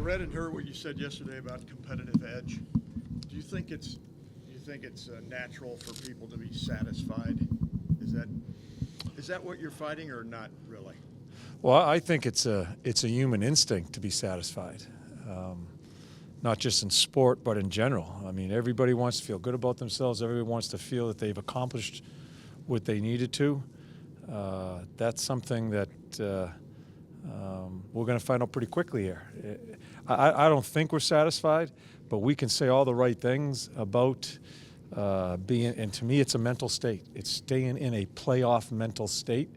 read and heard what you said yesterday about competitive edge. Do you think it's natural for people to be satisfied? Is that what you're fighting, or not really? Well, I think it's a human instinct to be satisfied, not just in sport but in general. I mean, everybody wants to feel good about themselves. Everybody wants to feel that they've accomplished what they needed to. That's something that we're going to find out pretty quickly here. I don't think we're satisfied, but we can say all the right things about being, and to me it's a mental state. It's staying in a playoff mental state.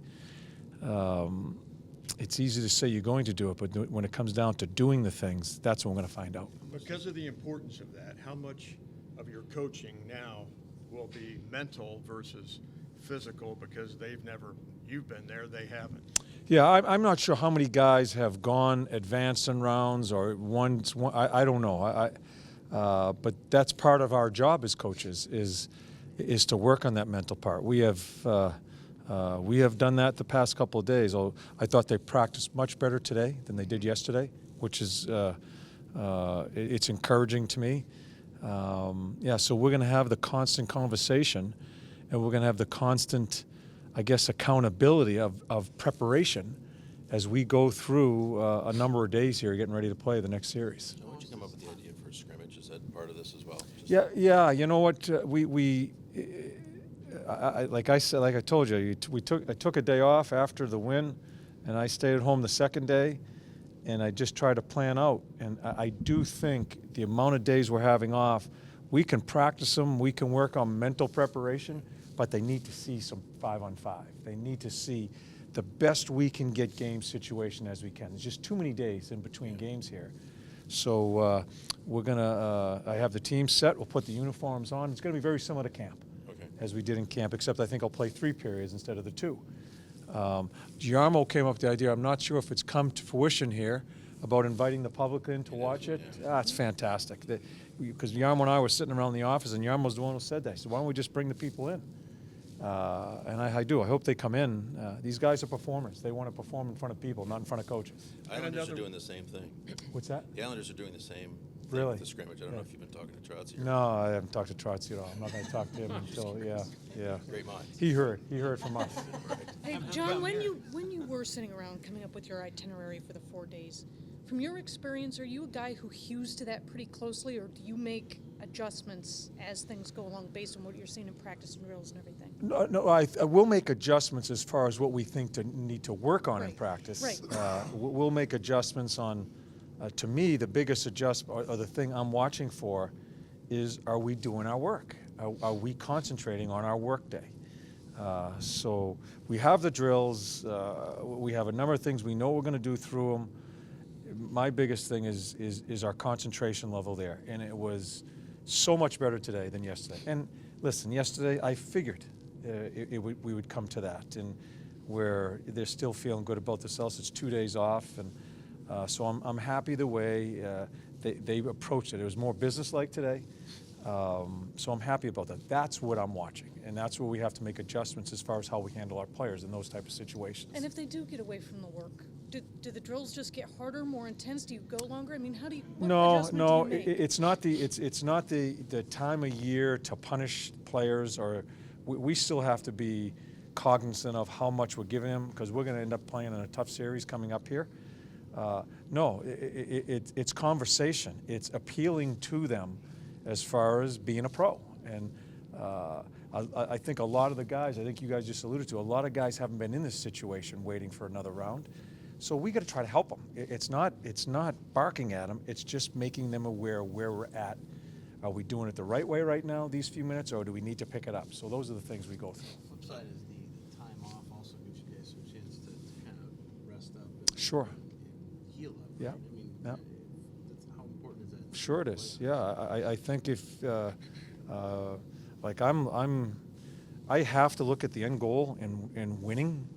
It's easy to say you're going to do it, but when it comes down to doing the things, that's when we're going to find out. Because of the importance of that, how much of your coaching now will be mental versus physical, because you've been there, they haven't? Yeah, I'm not sure how many guys have gone advanced in rounds or won. I don't know. But that's part of our job as coaches is to work on that mental part. We have done that the past couple of days. I thought they practiced much better today than they did yesterday, which is it's encouraging to me. So we're going to have the constant conversation, and we're going to have the constant, I guess, accountability of preparation as we go through a number of days here getting ready to play the next series. How did you come up with the idea for scrimmage? Is that part of this as well? Yeah. You know what? Like I told you, I took a day off after the win, and I stayed at home the second day, and I just tried to plan out. And I do think the amount of days we're having off, we can practice them, we can work on mental preparation, but they need to see some 5-on-5. They need to see the best we can get game situation as we can. There's just too many days in between games here. So we're going to, I have the team set, we'll put the uniforms on. It's going to be very similar to camp, as we did in camp, except I think I'll play 3 periods instead of the 2. Giarmo came up with the idea, I'm not sure if it's come to fruition here, about inviting the public in to watch it. It's fantastic. Because Giarmo and I were sitting around the office, and Giarmo's the one who said that. So why don't we just bring the people in? And I do. I hope they come in. These guys are performers. They want to perform in front of people, not in front of coaches. Islanders are doing the same thing. What's that? The Islanders are doing the same thing Really? with the scrimmage. I don't know if you've been talking to Trotz here. No, I haven't talked to Trotz at all. I'm not going to talk to him until, Great mind. He heard from us. Hey, John, when you were sitting around coming up with your itinerary for the 4 days, from your experience, are you a guy who hews to that pretty closely, or do you make adjustments as things go along based on what you're seeing in practice and drills and everything? No, I will make adjustments as far as what we think to need to work on in practice. Right. We'll make adjustments on, to me, the biggest adjustment, or the thing I'm watching for, is are we doing our work? Are we concentrating on our work day? So we have the drills. We have a number of things we know we're going to do through them. My biggest thing is our concentration level there, and it was so much better today than yesterday. And listen, yesterday I figured we would come to that, and where they're still feeling good about themselves. It's 2 days off, and so I'm happy the way they approached it. It was more business-like today, so I'm happy about that. That's what I'm watching, and that's where we have to make adjustments as far as how we handle our players in those type of situations. And if they do get away from the work, do the drills just get harder, more intense? Do you go longer? I mean, what adjustment do you make? It's not the time of year to punish players, or we still have to be cognizant of how much we're giving them, because we're going to end up playing in a tough series coming up here. It's conversation. It's appealing to them as far as being a pro. And I think a lot of the guys, I think you guys just alluded to, a lot of guys haven't been in this situation waiting for another round. So we got to try to help them. It's not barking at them. It's just making them aware where we're at. Are we doing it the right way right now, these few minutes, or do we need to pick it up? So those are the things we go through. The flip side is the time off also gives you guys some chance to kind of rest up and Sure. heal up. Right? Yeah. I mean, Yeah. that's, how important is that? Sure it is. Yeah, I think if I have to look at the end goal and winning.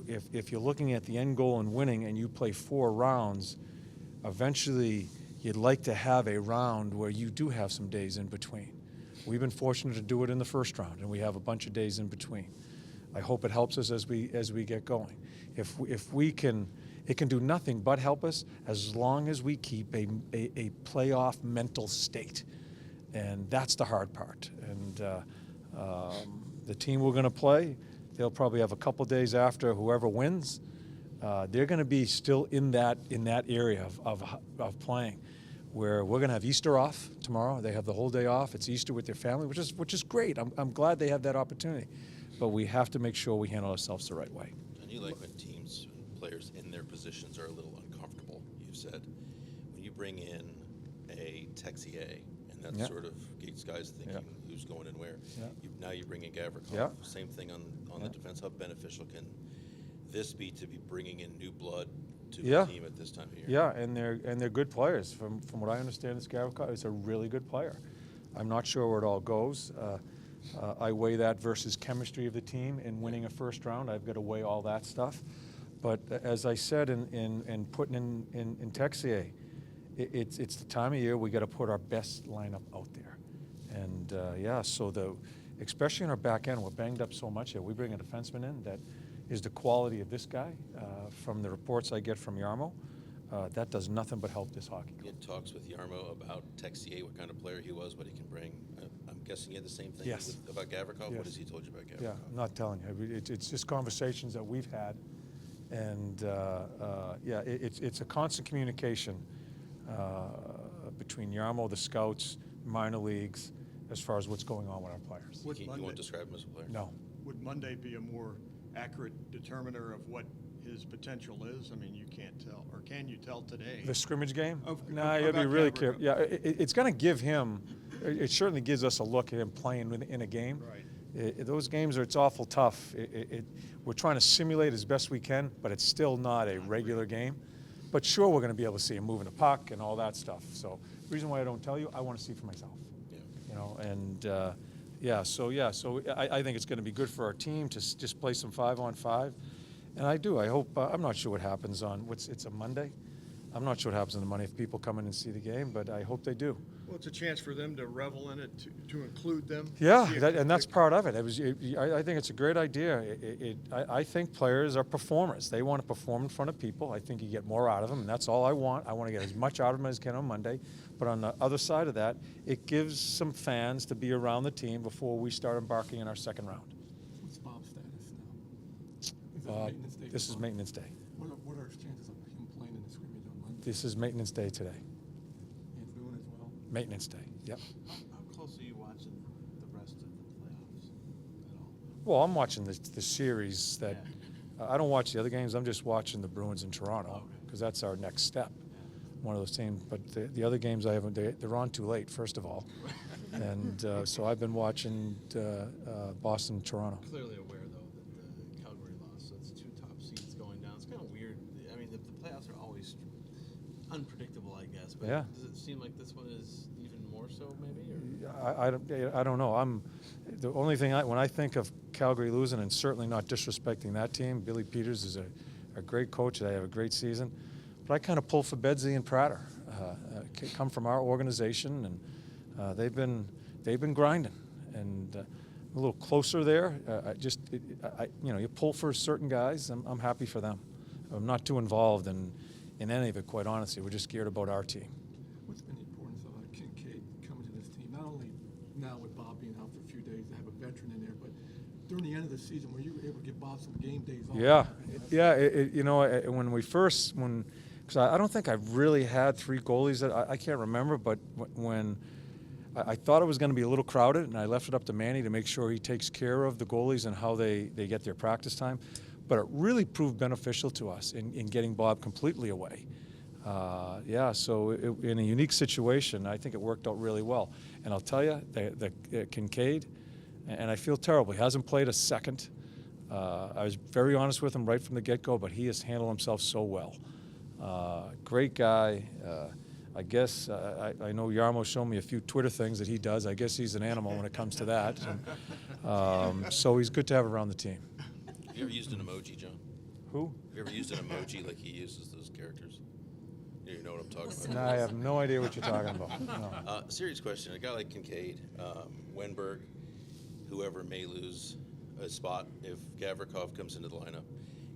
If you're looking at the end goal and winning, and you play 4 rounds, eventually you'd like to have a round where you do have some days in between. We've been fortunate to do it in the first round, and we have a bunch of days in between. I hope it helps us as we get going. If we can It can do nothing but help us as long as we keep a playoff mental state. And that's the hard part. And the team we're going to play, they'll probably have a couple days after whoever wins. They're going to be still in that area of playing, where we're going to have Easter off tomorrow. They have the whole day off. It's Easter with their family, which is great. I'm glad they have that opportunity, but we have to make sure we handle ourselves the right way. And you like when teams and players in their positions are a little uncomfortable. You've said when you bring in a Texier, and that Yeah. sort of gets guys thinking Yeah. who's going and where. Yeah. Now you bring in Gavrikov. Yeah. Same thing on Yeah. the defense. How beneficial can this be to be bringing in new blood to Yeah. the team at this time of year? Yeah, and they're good players. From what I understand, this Gavrikov is a really good player. I'm not sure where it all goes. I weigh that versus chemistry of the team and winning a first round. I've got to weigh all that stuff. But as I said in putting in Texier, it's the time of year we got to put our best lineup out there. And so especially in our back end, we're banged up so much here. We bring a defenseman in that is the quality of this guy. From the reports I get from Jarmo, that does nothing but help this hockey You club. had talks with Jarmo about Texier, what kind of player he was, what he can bring. I'm guessing you had the same thing Yes. about Gavrikov. Yes. What has he told you about Gavrikov? Yeah, I'm not telling you. It's just conversations that we've had, and it's a constant communication between Jarmo, the scouts, minor leagues, as far as what's going on with our players. Would You Monday, won't describe him as a player? No. would Monday be a more accurate determiner of what his potential is? I mean, you can't tell, or can you tell today? The scrimmage game? Of- Nah, you got to be about really Gavrikov. careful. Yeah, it's going to give him. It certainly gives us a look at him playing in a game. Right. Those games it's awful tough. We're trying to simulate as best we can, but it's still not a regular game. But sure, we're going to be able to see him moving the puck and all that stuff. So the reason why I don't tell you, I want to see for myself. Yeah. You know, and so I think it's going to be good for our team to just play some 5-on-5, and I do. I hope. I'm not sure what happens on it's a Monday. I'm not sure what happens on the Monday if people come in and see the game, but I hope they do. Well, it's a chance for them to revel in it, to include them. Yeah, See if and that's part of it. I think it's a great idea. I think players are performers. They want to perform in front of people. I think you get more out of them, and that's all I want. I want to get as much out of them as I can on Monday. But on the other side of that, it gives some fans to be around the team before we start embarking in our second round. What's Bob's status now? Is this Bob, maintenance day? this for is Bob? maintenance day. What are his chances of him playing in the scrimmage on Monday? This is maintenance day today. He's doing as well. Maintenance day. Yep. How close are you watching the rest of the playoffs at all? Well, I'm watching the series that I don't watch the other games. I'm just watching the Bruins in Toronto because that's our next step. One of those teams, but the other games I haven't. They're on too late, first of all, and so I've been watching Boston, Toronto. Clearly aware, though, that the Calgary lost, so it's two top seeds going down. It's kind of weird. I mean, the playoffs are always unpredictable, I guess. But Yeah. does it seem like this one is even more so, maybe? Or? I don't know. I'm the only thing when I think of Calgary losing, and certainly not disrespecting that team. Billy Peters is a great coach. They have a great season. But I kind of pull for Bedsy and Prater. Come from our organization, and they've been grinding, and a little closer there. You pull for certain guys. I'm happy for them. I'm not too involved in any of it, quite honestly. We're just geared about our team. What's been the importance of Kincaid coming to this team? Not only now with Bob being out for a few days to have a veteran in there, but during the end of the season, were you able to give Bob some game days off? Yeah. When we first because I don't think I've really had three goalies that I can't remember, but when I thought it was going to be a little crowded, and I left it up to Manny to make sure he takes care of the goalies and how they get their practice time. But it really proved beneficial to us in getting Bob completely away. So in a unique situation, I think it worked out really well. And I'll tell you, the Kincaid, and I feel terrible. He hasn't played a second. I was very honest with him right from the get-go, but he has handled himself so well. Great guy. I guess I know Jarmo showed me a few Twitter things that he does. I guess he's an animal when it comes to that. And, so he's good to have around the team. Have you ever used an emoji, John? Who? Have you ever used an emoji like he uses those characters? You know what I'm talking No, about? I have no idea what you're talking about. No. Serious question. A guy like Kincaid, Wenberg, whoever may lose a spot if Gavrikov comes into the lineup.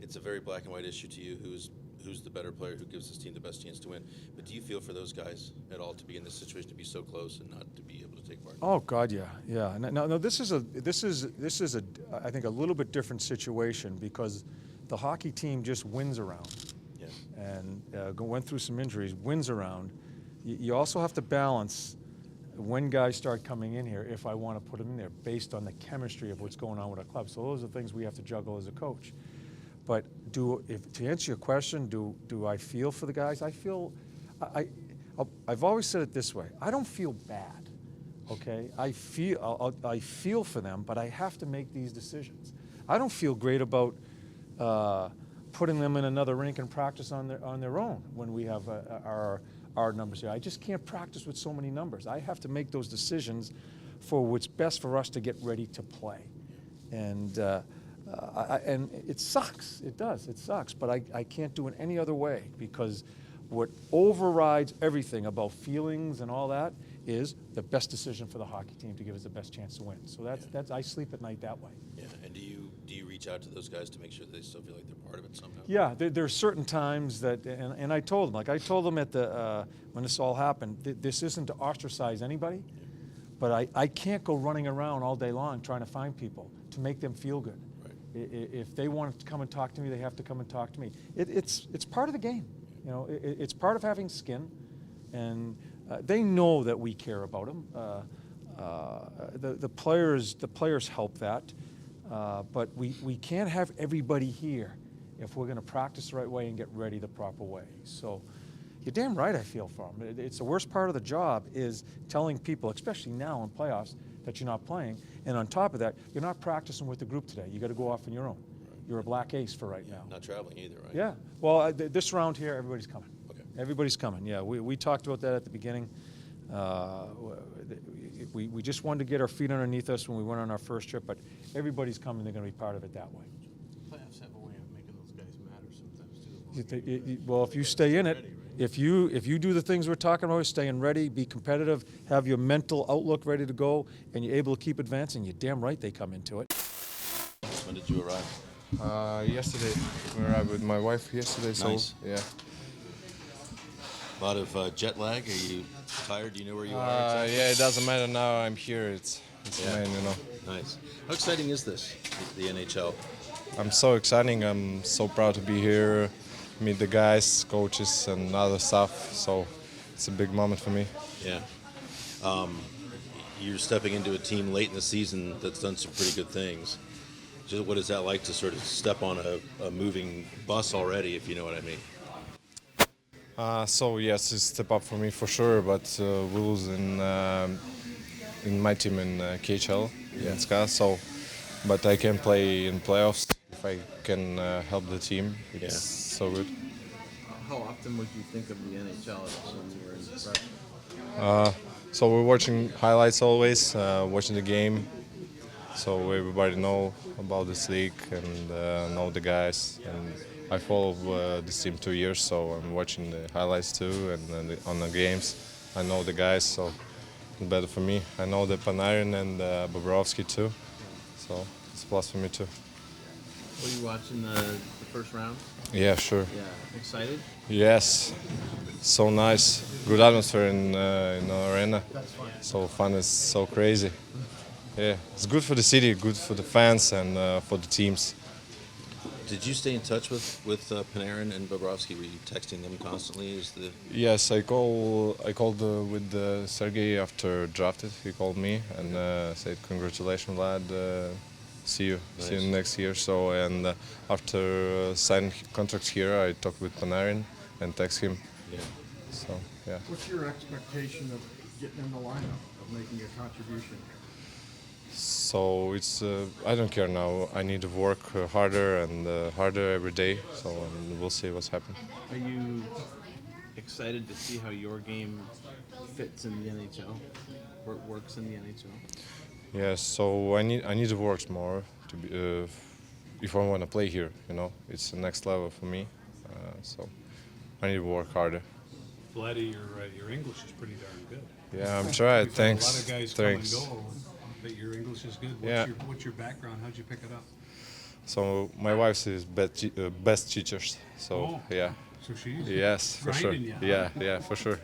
It's a very black and white issue to you. Who's who's the better player, who gives this team the best chance to win. But do you feel for those guys at all to be in this situation, to be so close and not to be able to take part? Oh God, yeah. No. This is a I think a little bit different situation because the hockey team just wins around, Yeah. and went through some injuries, wins around. You also have to balance when guys start coming in here, if I want to put them in there, based on the chemistry of what's going on with our club. So those are things we have to juggle as a coach. But to answer your question, do I feel for the guys? I've always said it this way. I don't feel bad, okay? I feel for them, but I have to make these decisions. I don't feel great about putting them in another rink and practice on their own when we have our numbers here. I just can't practice with so many numbers. I have to make those decisions for what's best for us to get ready to play. And and it sucks. It does. It sucks. But I can't do it any other way because what overrides everything about feelings and all that is the best decision for the hockey team to give us the best chance to win. So that's I sleep at night that way. Yeah. And do you reach out to those guys to make sure they still feel like they're part of it somehow? Yeah, there are certain times that, and I told them, at the when this all happened, this isn't to ostracize anybody, but I can't go running around all day long trying to find people to make them feel good. Right. If they want to come and talk to me, they have to come and talk to me. It's part of the game, you know. It's part of having skin, and they know that we care about them. The players help that. But we can't have everybody here if we're going to practice the right way and get ready the proper way. So you're damn right I feel for them. It's the worst part of the job is telling people, especially now in playoffs, that you're not playing. And on top of that, you're not practicing with the group today. You got to go off on your own. Right. You're a black ace for right now. Not traveling either, right? Yeah. Well, this round here, everybody's coming. Okay. Everybody's coming. Yeah, we talked about that at the beginning. We just wanted to get our feet underneath us when we went on our first trip, but everybody's coming. They're going to be part of it that way. Playoffs have a way of making those guys matter sometimes too. Well, if you stay in it, Ready, right? if you do the things we're talking about, staying ready, be competitive, have your mental outlook ready to go, and you're able to keep advancing, you're damn right they come into it. When did you arrive? Yesterday. We arrived with my wife yesterday, so Nice. yeah. A lot of jet lag. Are you tired? Do you know where you are exactly? Yeah, it doesn't matter now. I'm here. It's Yeah. main, you know. Nice. How exciting is this, the NHL? I'm so exciting. I'm so proud to be here, meet the guys, coaches, and other stuff. So it's a big moment for me. Yeah. You're stepping into a team late in the season that's done some pretty good things. Just what is that like to sort of step on a moving bus already, if you know what I mean? So yes, it's a step up for me for sure. But we lose in my team in KHL in SKA. So, but I can play in playoffs if I can help the team. It's so good. How often would you think of the NHL when you were in prep? So we're watching highlights always, watching the game, so everybody know about this league and know the guys. And I follow this team 2 years, so I'm watching the highlights too, and on the games, I know the guys, so it's better for me. I know the Panarin and Bobrovsky too, so it's a plus for me too. Were you watching the first round? Yeah, sure. Yeah. Excited? Yes, so nice, good atmosphere in the arena. So fun, is so crazy. Yeah, it's good for the city, good for the fans, and for the teams. Did you stay in touch with Panarin and Bobrovsky? Were you texting them constantly? Yes, I called with Sergey after drafted. He called me and said, "Congratulations, lad. See you next year." So and after signing contracts here, I talked with Panarin and text him. Yeah. So yeah. What's your expectation of getting in the lineup, of making a contribution? So it's I don't care now. I need to work harder and harder every day. So we'll see what's happening. Are you excited to see how your game fits in the NHL? Or it works in the NHL? Yeah. So I need to work more to be if I want to play here. You know, it's the next level for me. So I need to work harder. Vladdy, your English is pretty darn good. Yeah, I'm trying. We've had Thanks. A lot of guys Thanks. come and go, but your English is good. Yeah. What's your background? How'd you pick it up? So my wife is best teachers. So Oh. yeah. So she's Yes, for sure. grinding ya, huh? Yeah, for sure.